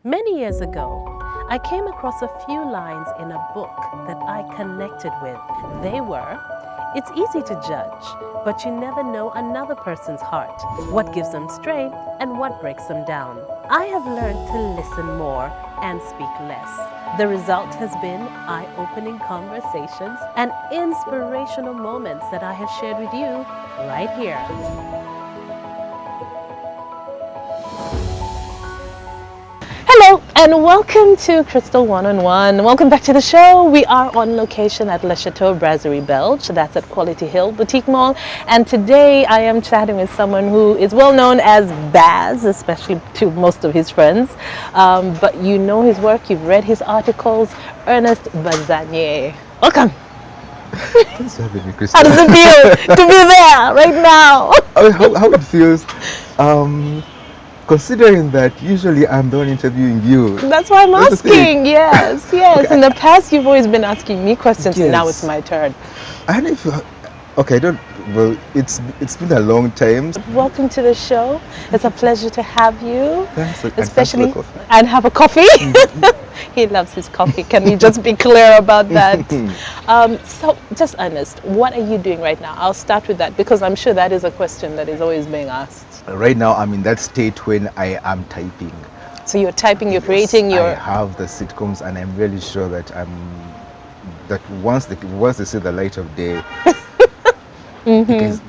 Many years ago, I came across a few lines in a book that I connected with. They were, "It's easy to judge, but you never know another person's heart, what gives them strength and what breaks them down." I have learned to listen more and speak less. The result has been eye-opening conversations and inspirational moments that I have shared with you right here. Hello and welcome to Crystal One-on-One. Welcome back to the show. We are on location at Le Chateau Brasserie Belge. That's at Quality Hill Boutique Mall. And today I am chatting with someone who is well known as Baz, especially to most of his friends. But you know his work, you've read his articles. Ernest Bazanye. Welcome. Thanks for having me, Crystal. How does it feel to be there right now? How it feels, considering that usually I'm the one interviewing you. That's why I'm asking. Yes. Okay. In the past, you've always been asking me questions, and now Yes. it's my turn. I don't know if you. Okay, I don't. Well, it's been a long time. Welcome to the show. It's a pleasure to have you. Thanks, and thanks for Especially the coffee. and have a coffee. He loves his coffee. Can we just be clear about that? So, just Ernest, what are you doing right now? I'll start with that because I'm sure that is a question that is always being asked. Right now, I'm in that state when I am typing. So you're typing, you're creating I your. have the sitcoms, and I'm really sure that once they see the light of day, you guys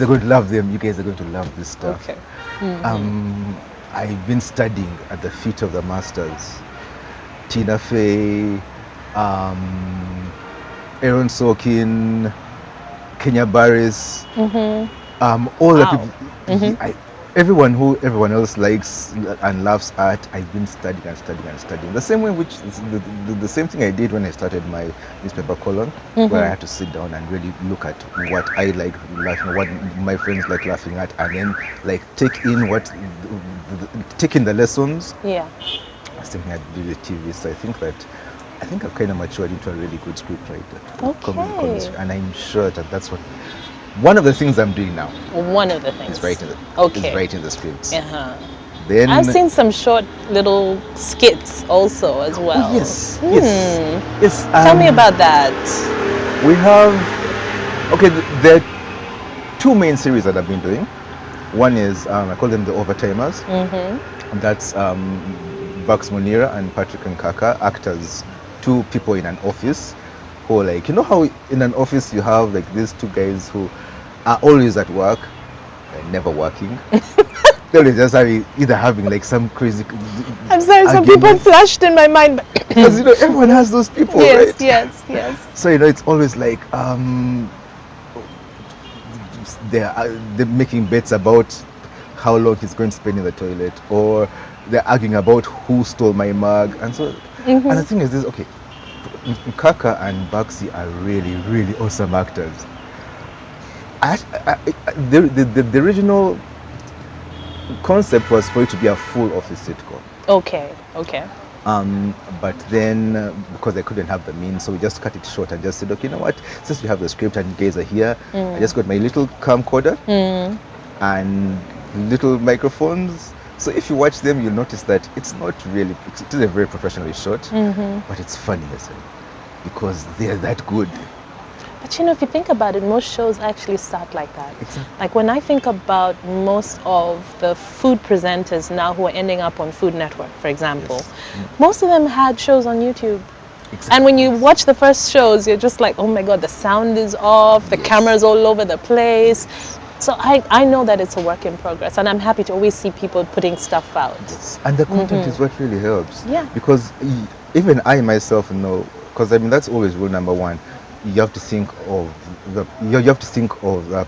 are going to love them. You guys are going to love this stuff. Okay. I've been studying at the feet of the masters, Tina Fey, Aaron Sorkin, Kenya Barris, all the Wow. people, everyone else likes and loves art. I've been studying and studying. The same way, the same thing I did when I started my newspaper column, where I had to sit down and really look at what I like laughing, what my friends like laughing at, and then like take in the lessons. Yeah. Same thing I did with TV. So I think I've kind of matured into a really good scriptwriter. Okay. And I'm sure that that's one of the things I'm doing now. One of the things. Is writing the scripts. Uh-huh. Then I've seen some short little skits also as well. Oh, yes. Yes. Tell me about that. We have there are two main series that I've been doing. One is I call them the Overtimers. And that's Bucks Munira and Patrick and Kaka, actors, two people in an office who are like, you know how in an office you have like these two guys who are always at work and never working. They're always just either having like some crazy. I'm sorry, some people flashed in my mind. Because everyone has those people, Yes, right? yes. So it's always like they're making bets about how long he's going to spend in the toilet, or they're arguing about who stole my mug, and so. And the thing is this: okay, Kaka and Baxi are really, really awesome actors. The original concept was for it to be a full office sitcom. Okay. But then because I couldn't have the means, so we just cut it short and just said, okay, you know what? Since we have the script and you guys are here, I just got my little camcorder and little microphones. So if you watch them, you'll notice that it isn't very professionally shot, but it's funny as well because they're that good. But if you think about it, most shows actually start like that. Exactly. Like when I think about most of the food presenters now who are ending up on Food Network, for example, most of them had shows on YouTube. Exactly. And when you watch the first shows, you're just like, oh my God, the sound is off, the camera's all over the place. So I know that it's a work in progress, and I'm happy to always see people putting stuff out. Yes. And the content is what really helps. Yeah. Because even I myself know, because that's always rule number one. You have to think of the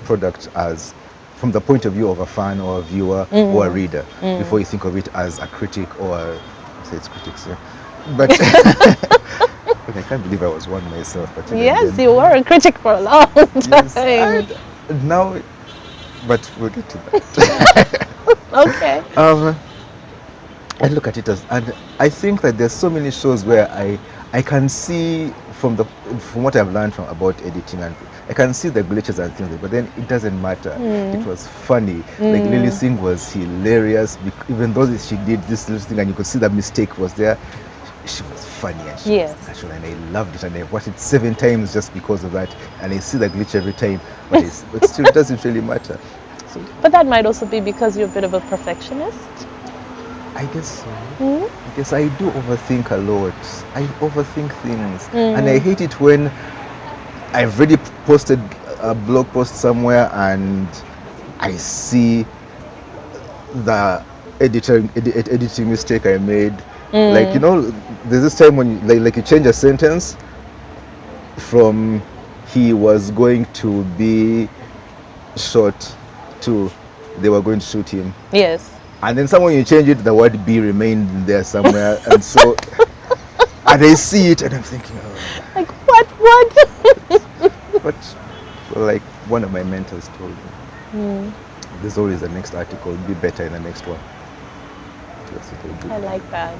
product as from the point of view of a fan or a viewer or a reader before you think of it as a critic or it's critics. Yeah. But I can't believe I was one myself. But Yes, you were a critic for a long time. Yes, and now, but we'll get to that. Okay. I look at it and I think that there's so many shows where I can see from what I've learned about editing, and I can see the glitches and things, but then it doesn't matter. It was funny. Like Lily Singh was hilarious, even though she did this little thing and you could see the mistake was there. She was funny and she was natural, and I loved it, and I watched it 7 times just because of that, and I see the glitch every time, but still it doesn't really matter. So, but that might also be because you're a bit of a perfectionist. I guess so. Because I do overthink a lot. I overthink things, and I hate it when I've already posted a blog post somewhere and I see the editing mistake I made. Like, you know, there's this time when like you change a sentence from he was going to be shot to they were going to shoot him. Yes. And then someone you change it, the word be remained there somewhere. And so, and I see it and I'm thinking, oh. Like, what? But like one of my mentors told me, there's always the next article, be better in the next one. I like that.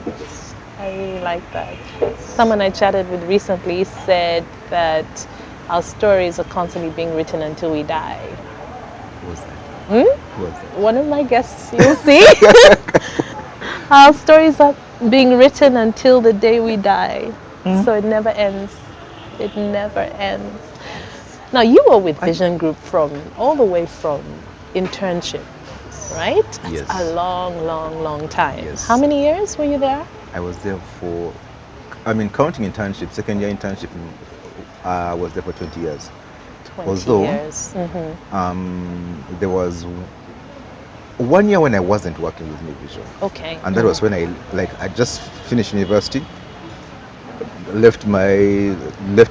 I really like that. Someone I chatted with recently said that our stories are constantly being written until we die. Who was that? Who was that? One of my guests, you'll see. Our stories are being written until the day we die. So it never ends. It never ends. Now, you were with Vision Group all the way from internship, right? That's Yes. a long time. Yes. How many years were you there? I was there for, counting internship, second year internship, I was there for 20 years. 20 Although, years. there was 1 year when I wasn't working with New Vision. Okay. And that was when I just finished university, left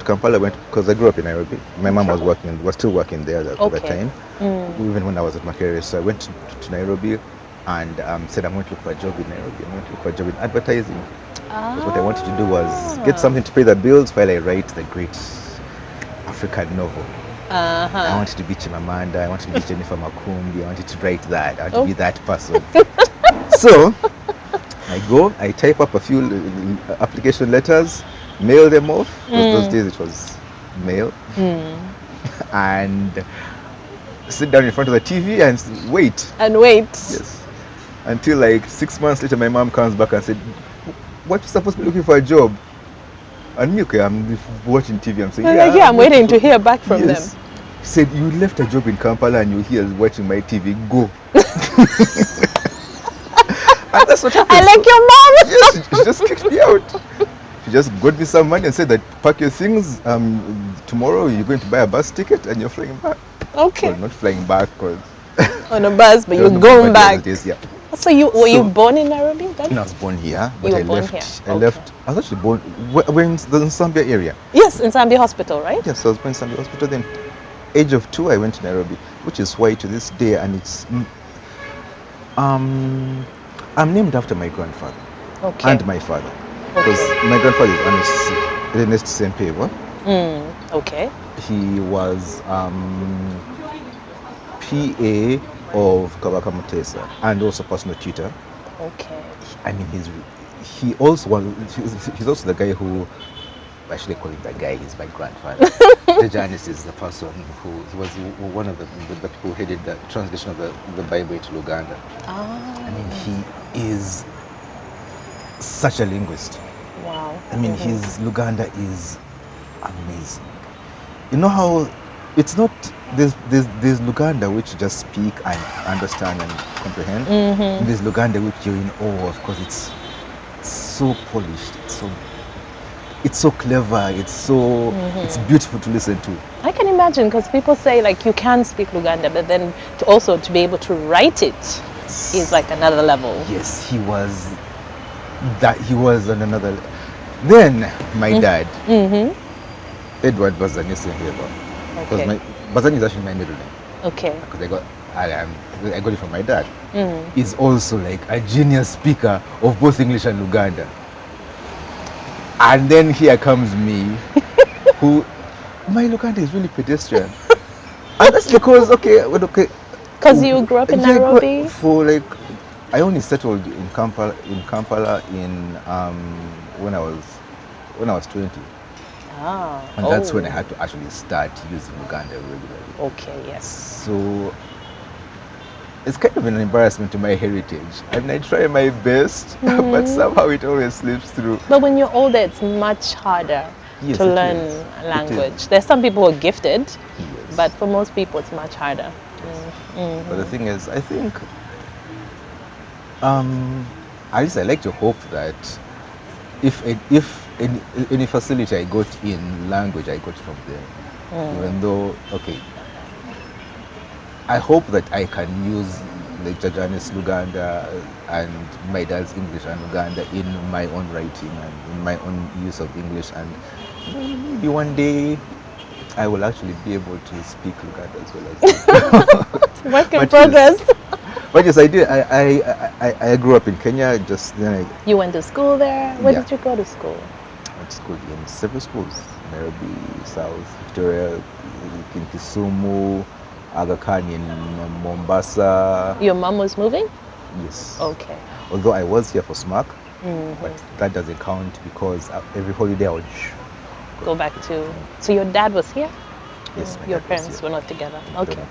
Kampala, went, because I grew up in Nairobi. My mom was still working there at that time, even when I was at Makerere. So I went to Nairobi and said, I'm going to look for a job in Nairobi. I'm going to look for a job in advertising. Because what I wanted to do was get something to pay the bills while I write the great African novel. I wanted to be Chimamanda, I wanted to be Jennifer Makumbi, I wanted to write that, I wanted to be that person. So I type up a few application letters, mail them off, because those days it was mail, and sit down in front of the TV and wait. Yes. Until like 6 months later, my mom comes back and said, what, you supposed to be looking for a job? And me, okay, I'm watching TV, I'm saying, I'm waiting to hear back from them. He said, you left a job in Kampala and you're here watching my TV, go. And that's what happened. I like your mom. Yes, she just kicked me out. She just got me some money and said that pack your things, tomorrow you're going to buy a bus ticket and you're flying back. Okay. Well, not flying back, because on a bus, but you're going back. Yeah. So were you born in Nairobi then? No, I was born here, but You were I born left. here. I left. I was actually born. We're in the Zambia area. Yes, in Zambia Hospital, right? Yes, I was born in Zambia Hospital. Then, age of 2, I went to Nairobi, which is why to this day, and it's I'm named after my grandfather and my father, because my grandfather is Ernest Sempewa. Okay. He was PA of Kabaka Mutesa and also personal tutor. Okay. I mean, he's also the guy who, actually call him the guy, he's my grandfather. The Ernest is the person who was one of the people who headed the translation of the Bible into Luganda. I mean, he is such a linguist. Wow. I mean, his Luganda is amazing. You know how it's not, there's Luganda which you just speak and understand and comprehend. There's Luganda which you're in awe of, because it's so polished, it's so clever, it's beautiful to listen to. I can imagine, because people say like you can speak Luganda, but then to be able to write it is like another level. Yes, he was on another level. Then my dad, Edward Bazanye, because Bazanye is actually my middle name. Okay. Because I got it from my dad. Is also like a genius speaker of both English and Luganda. And then here comes me, who my Luganda is really pedestrian. And that's because Because you grew up in Nairobi. I only settled in Kampala when I was 20. Ah. And that's when I had to actually start using Luganda regularly. Okay, yes. So it's kind of an embarrassment to my heritage. I mean, I try my best, but somehow it always slips through. But when you're older, it's much harder Yes, to it learn is. a language. There's some people who are gifted, Yes. but for most people, it's much harder. But the thing is, I think, at least I like to hope that if any facility I got in language, I got from there. Even though, okay, I hope that I can use like Jajane's Luganda and my dad's English and Luganda in my own writing and in my own use of English, and maybe one day I will actually be able to speak Luganda as well as Work in But progress. But yes, I did. I grew up in Kenya. Just then You went to school there? Where Yeah. did you go to school? I went to school in several schools: Nairobi, South Victoria, in Kisumu, Aga Khan in Mombasa. Your mom was moving? Yes. Okay. Although I was here for SMAC, but that doesn't count because every holiday I would Go back to. So your dad was here? Yes, my Your dad was parents here. were not together. Okay.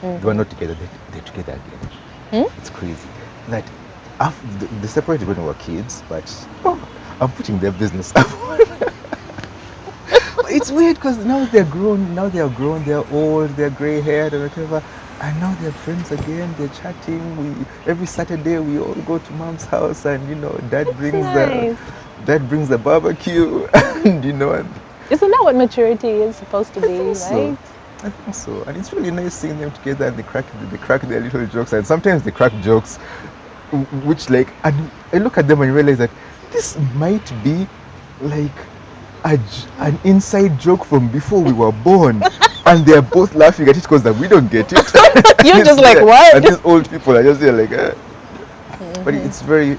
They were not together. They're together again. It's crazy. Like, they separated when we were kids, but I'm putting their business up. It's weird because now they're grown. Now they are grown. They're old. They're gray-haired and whatever. And now they're friends again. They're chatting. Every Saturday we all go to mom's house, and dad brings nice. dad brings the barbecue, and and Isn't that what maturity is supposed to be, right? so. I think so, and it's really nice seeing them together, and they crack their little jokes, and sometimes they crack jokes, which and I look at them and realize that this might be like an inside joke from before we were born, and they're both laughing at it because we don't get it. You're just like, what? And these old people are just there like, But it's very,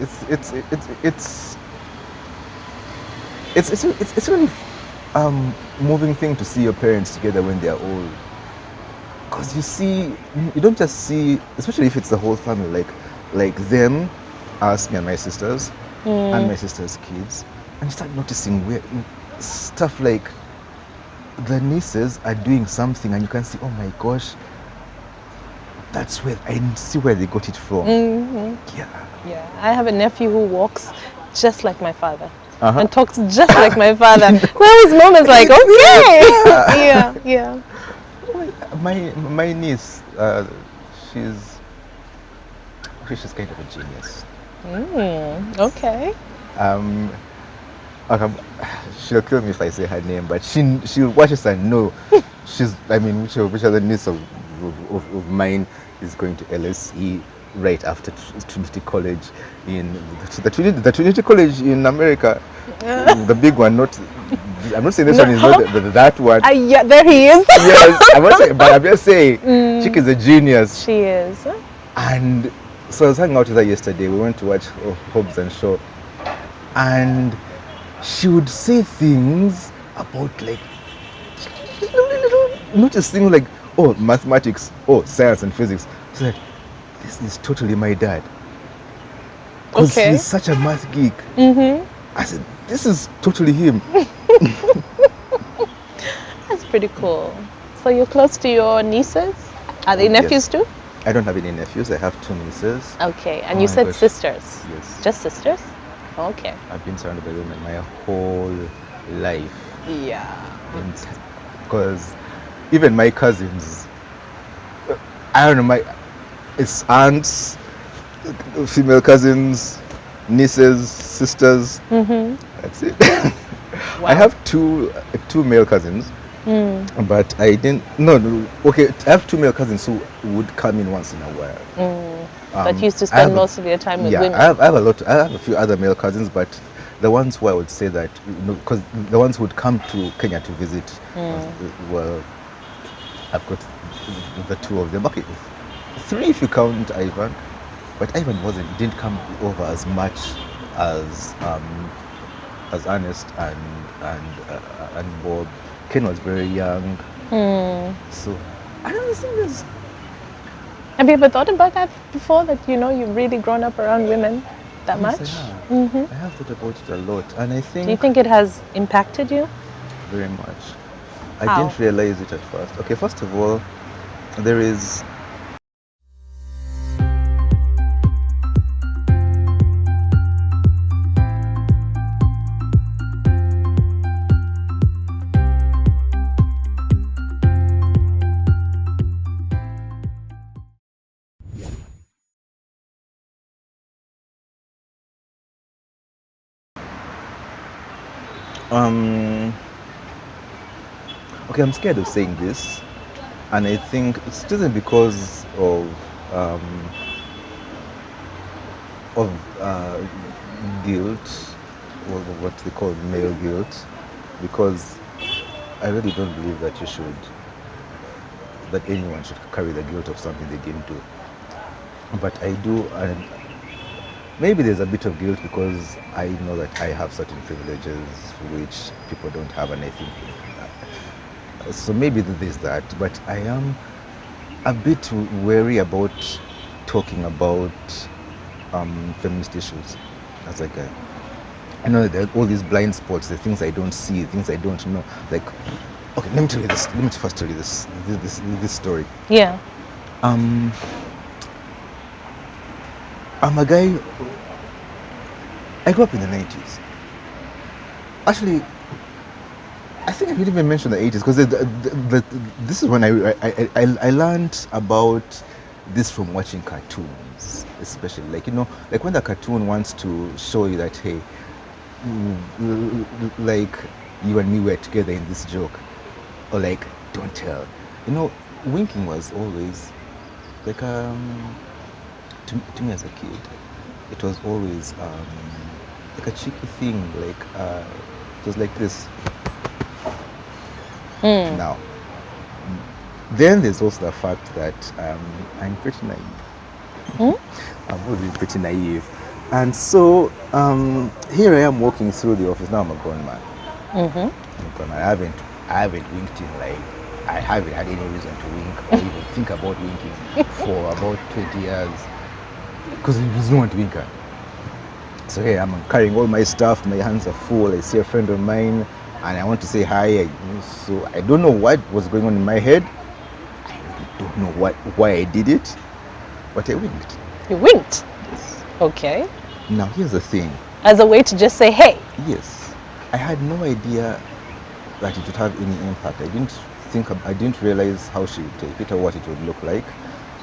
it's really moving thing to see your parents together when they're old, because you don't just see, especially if it's the whole family, like them, us, me and my sisters, and my sister's kids, and you start noticing where stuff like the nieces are doing something, and you can see, oh my gosh, that's where I see where they got it from. Yeah, I have a nephew who walks just like my father. Uh-huh. And talks just like my father. Well, his mom is like, okay. Yeah. My niece, she's kind of a genius. Okay. She'll kill me if I say her name, but she'll watch us and know which other niece of mine is going to LSE right after Trinity College the Trinity College in America, the big one. I'm not saying this one is not that one. Yeah, there he is. Yes, I'm just saying, Chick is a genius. She is. And so I was hanging out with her yesterday. We went to watch Hobbs and Shaw, and she would say things about notice things like, oh, mathematics, oh, science and physics. So this is totally my dad. Because he's such a math geek. I said, this is totally him. That's pretty cool. So you're close to your nieces? Are they nephews too? I don't have any nephews. I have 2 nieces. Okay, and you said sisters? Yes. Just sisters? Okay. I've been surrounded by women my whole life. Yeah. Because even my cousins, I don't know, it's aunts, female cousins, nieces, sisters. That's it. Wow. I have two male cousins, but I didn't. No, okay. I have 2 male cousins who would come in once in a while. But you used to spend most of your time with women. I have a few other male cousins, but the ones who I would say that, because the ones who would come to Kenya to visit, well, I've got the 2 of them. Okay, 3 if you count Ivan, but Ivan didn't come over as much as Ernest and Bob. Ken was very young, so I don't think there's. Have you ever thought about that before? That you've really grown up around women that much? I have thought about it a lot, and I think. Do you think it has impacted you? very much. I How? didn't realize it at first. Okay, first of all, there is okay, I'm scared of saying this, and I think it's just because um, of guilt, or what they call male guilt, because I really don't believe that that anyone should carry the guilt of something they didn't do. But I do, and maybe there's a bit of guilt because I know that I have certain privileges which people don't have, and I think so. Maybe there's that, but I am a bit wary about talking about feminist issues as a guy. I know that there are all these blind spots, the things I don't see, the things I don't know. Like, okay, let me tell you this. Let me first tell you this story. Yeah. I'm a guy. I grew up in the 90s. Actually, I think I didn't even mention the 80s because this is when I learned about this from watching cartoons, especially like when the cartoon wants to show you that, hey, like you and me were together in this joke, or like, don't tell. Winking was always like to me as a kid, it was always like a cheeky thing, like it was like this. Now, then there's also the fact that I'm pretty naive. I've always been pretty naive. And so here I am walking through the office. Now I'm a grown man. I'm a grown man. I haven't winked in, like, I haven't had any reason to wink or even think about winking for about 20 years. Because there's no one to wink at. So here I'm carrying all my stuff, my hands are full. I see a friend of mine and I want to say hi. So I don't know what was going on in my head. I really don't know why I did it, but I winked. You winked? Yes. Okay. Now here's the thing. As a way to just say, hey. Yes. I had no idea that it would have any impact. I didn't realize how she would take it or what it would look like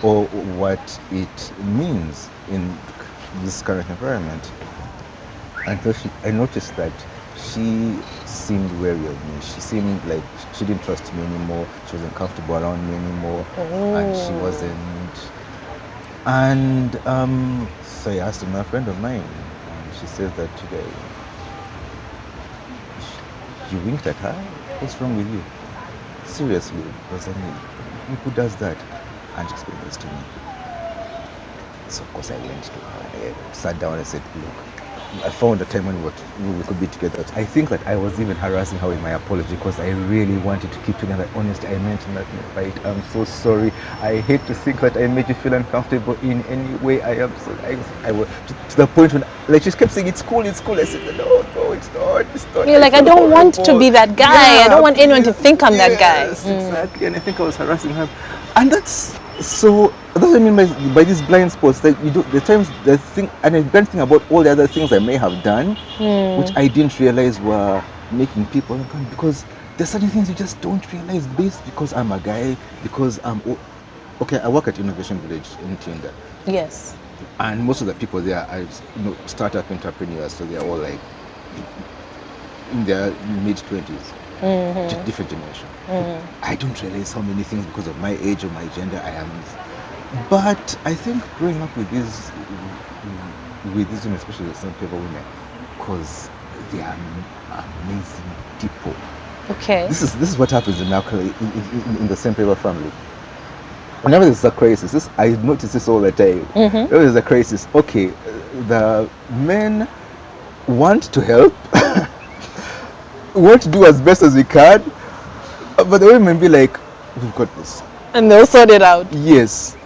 or what it means in this current environment. Until I noticed that she seemed wary of me. She seemed like she didn't trust me anymore. She wasn't comfortable around me anymore. And she wasn't. And so I asked a friend of mine, and she said that today, you winked at her? What's wrong with you? Seriously, Bazanye, who does that? And she explained this to me. So of course I went to her, I sat down and said, look, I found a time when we could be together. I think that I was even harassing her with my apology because I really wanted to keep together. Honestly, I mentioned that in the fight. I'm so sorry. I hate to think that I made you feel uncomfortable in any way. I am so. I was to the point when, like, she kept saying, "It's cool, it's cool." I said, "No, it's not." You're like, I don't want to be that guy. Yeah, I don't want anyone to think I'm that guy. Yes, exactly. And I think I was harassing her, and that's what I mean by these blind spots. Like, you do the times the thing, and I don't think about all the other things I may have done, which I didn't realize were making people uncomfortable. Because there's certain things you just don't realize based because I'm a guy, because okay. I work at Innovation Village in Tinder. Yes. And most of the people there are startup entrepreneurs, so they're all like in their mid-20s, different generation. I don't realize how many things because of my age or my gender I am. But I think growing up with these women, especially some people women, because they are amazing people. Okay. This is what happens in the St. Paper family. Whenever there's a crisis, I notice this all the time. Whenever there's a crisis, okay, the men want to help, want to do as best as we can, but the women be like, we've got this. And they'll sort it out. Yes.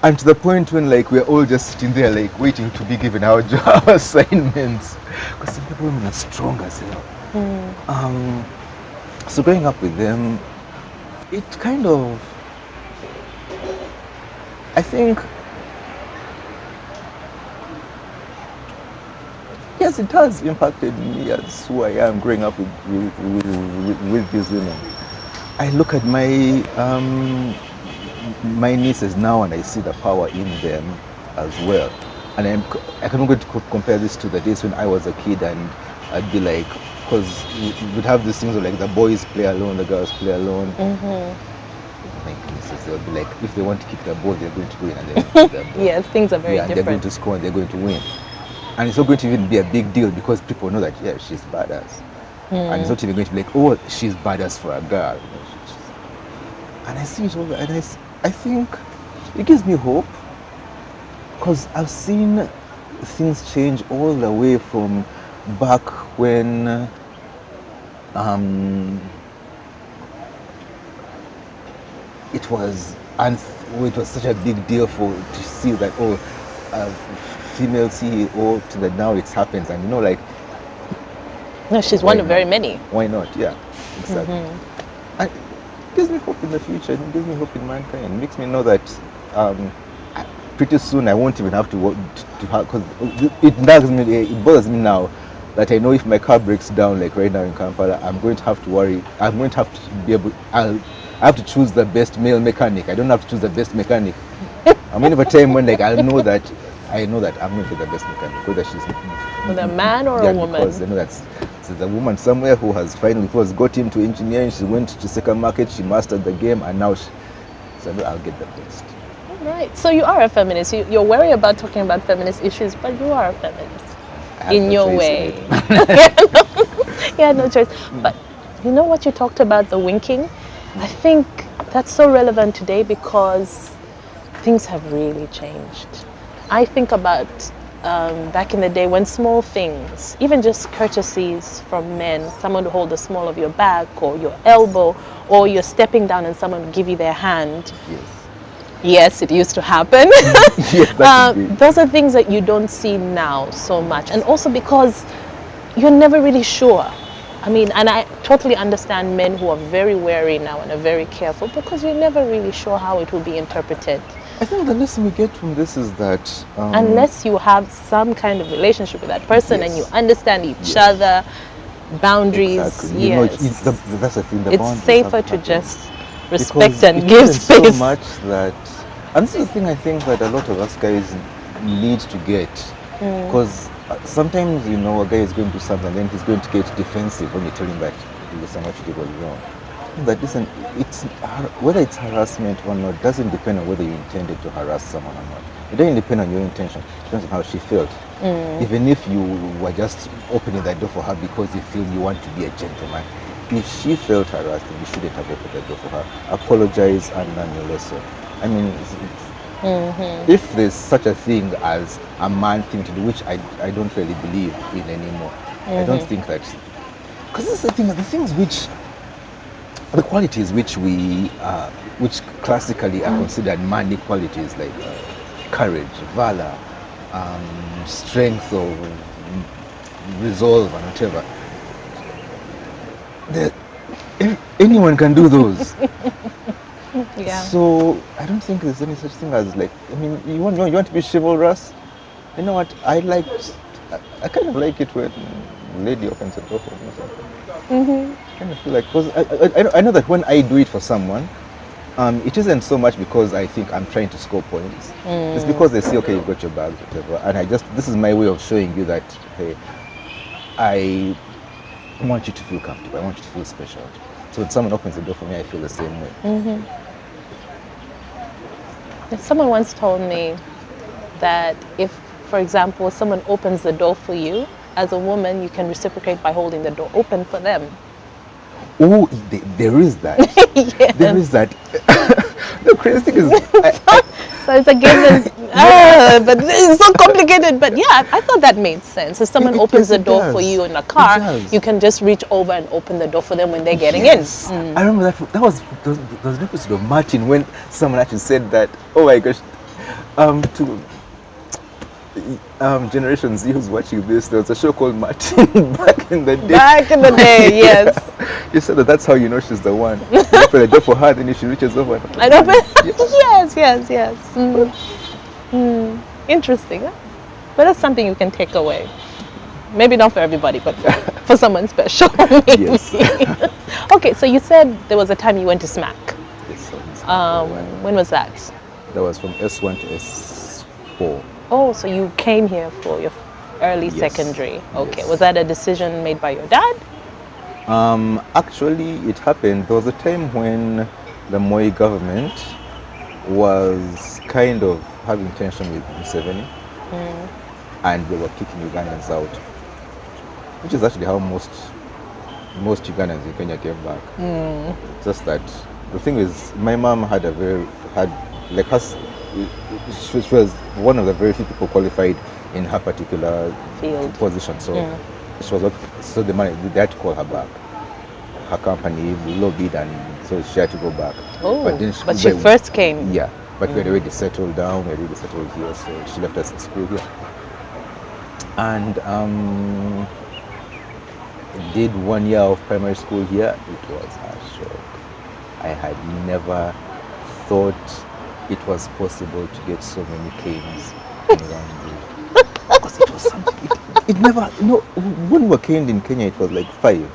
And to the point when, like, we're all just sitting there, like, waiting to be given our job assignments. Because some people women are strong as hell. So growing up with them, it kind of, I think, yes, it has impacted me as who I am growing up with these women. I look at my nieces now and I see the power in them as well. And I can go to compare this to the days when I was a kid and I'd be like, because we'd have these things of like the boys play alone, the girls play alone. My nieces, they'll be like, if they want to kick the ball, they're going to go in and they're going to kick the ball. Yes, things are very and different. they're going to score and they're going to win. And it's not going to even be a big deal because people know that, yeah, she's badass. And it's not even going to be like, oh, she's badass for a girl. And I see it over, and I think it gives me hope because I've seen things change all the way from back when it was such a big deal to see that female CEO to that now it happens, and like, no, she's one of very many. Why not? Yeah, exactly. And it gives me hope in the future. It gives me hope in mankind. It makes me know that pretty soon I won't even have to have, because it bothers me now that I know if my car breaks down, like right now in Kampala, I'm going to have to worry. I'm going to have to be able. I have to choose the best male mechanic. I don't have to choose the best mechanic. I'm in a time when like I know that I'm going to be the best mechanic, whether she's with a man or a woman. Because I know that's there's a woman somewhere who has got into engineering. She went to second market. She mastered the game, and now so I'll get the best. Right. So you are a feminist. You're worried about talking about feminist issues, but you are a feminist in your way. Yeah, no choice. But you know what you talked about, the winking? I think that's so relevant today because things have really changed. I think about back in the day when small things, even just courtesies from men, someone to hold the small of your back or your elbow, or you're stepping down and someone would give you their hand. Yes. Yes, it used to happen. Yes, those are things that you don't see now so much. And also because you're never really sure. I mean, and I totally understand men who are very wary now and are very careful because you're never really sure how it will be interpreted. I think the lesson we get from this is that unless you have some kind of relationship with that person and you understand each other, boundaries, exactly. That's the thing. It's safer to just respect and give space. So much that, and this is the thing I think that a lot of us guys need to get, because sometimes a guy is going to do something and then he's going to get defensive when you tell him that listen, what you did was wrong. But listen, whether it's harassment or not doesn't depend on whether you intended to harass someone or not. It doesn't depend on your intention. It depends on how she felt. Even if you were just opening that door for her because you feel you want to be a gentleman, if she felt harassed, you shouldn't have opened the door for her. Apologize and learn your lesson. I mean, if there's such a thing as a man thing to do, which I don't really believe in anymore. I don't think that, because this is the thing. The qualities which which classically are considered manly qualities, like courage, valor, strength, or resolve, and whatever. Anyone can do those. Yeah. So I don't think there's any such thing as like. I mean, you want to be chivalrous. You know what? I kind of like it when a lady opens the door for me. I kind of feel like, because I know that when I do it for someone, it isn't so much because I think I'm trying to score points. It's because they say, okay, you've got your bags, whatever, and this is my way of showing you that, hey, I want you to feel comfortable. I want you to feel special. So when someone opens the door for me, I feel the same way. Someone once told me that if, for example, someone opens the door for you, as a woman, you can reciprocate by holding the door open for them. Oh, there is that. Yes. There is that. The crazy thing is, so it's a given. But it's so complicated. But yeah, I thought that made sense. If someone opens the door for you in a car, you can just reach over and open the door for them when they're getting in. I remember that was an episode of Martin when someone actually said that. Oh my gosh, Generation Z who's watching this, there was a show called Martin back in the day. Back in the day, yes. You said that's how you know she's the one. You open a door for her, then she reaches over. I don't. Yes. Interesting. Huh? But that's something you can take away. Maybe not for everybody, but for someone special. Maybe. Yes. Okay, so you said there was a time you went to SMAC. Yes, When was that? that was from S1 to S4. Oh, so you came here for your early Yes. secondary. Okay, Yes. was that a decision made by your dad? Actually, it happened. There was a time when the Moi government was kind of having tension with Museveni, and they were kicking Ugandans out, which is actually how most Ugandans in Kenya came back. Just that the thing is, my mom had she was one of the very few people qualified in her particular Field. position. So she was so they had to call her back. Her company lobbied, and so she had to go back. Oh, then but she first came. Yeah, but we had already settled down. We had already settled here, so she left us in school here. And did 1 year of primary school here. It was a shock. I had never thought it was possible to get so many canes in one day. Because it was something. It never. When we were caned in Kenya, it was like 5.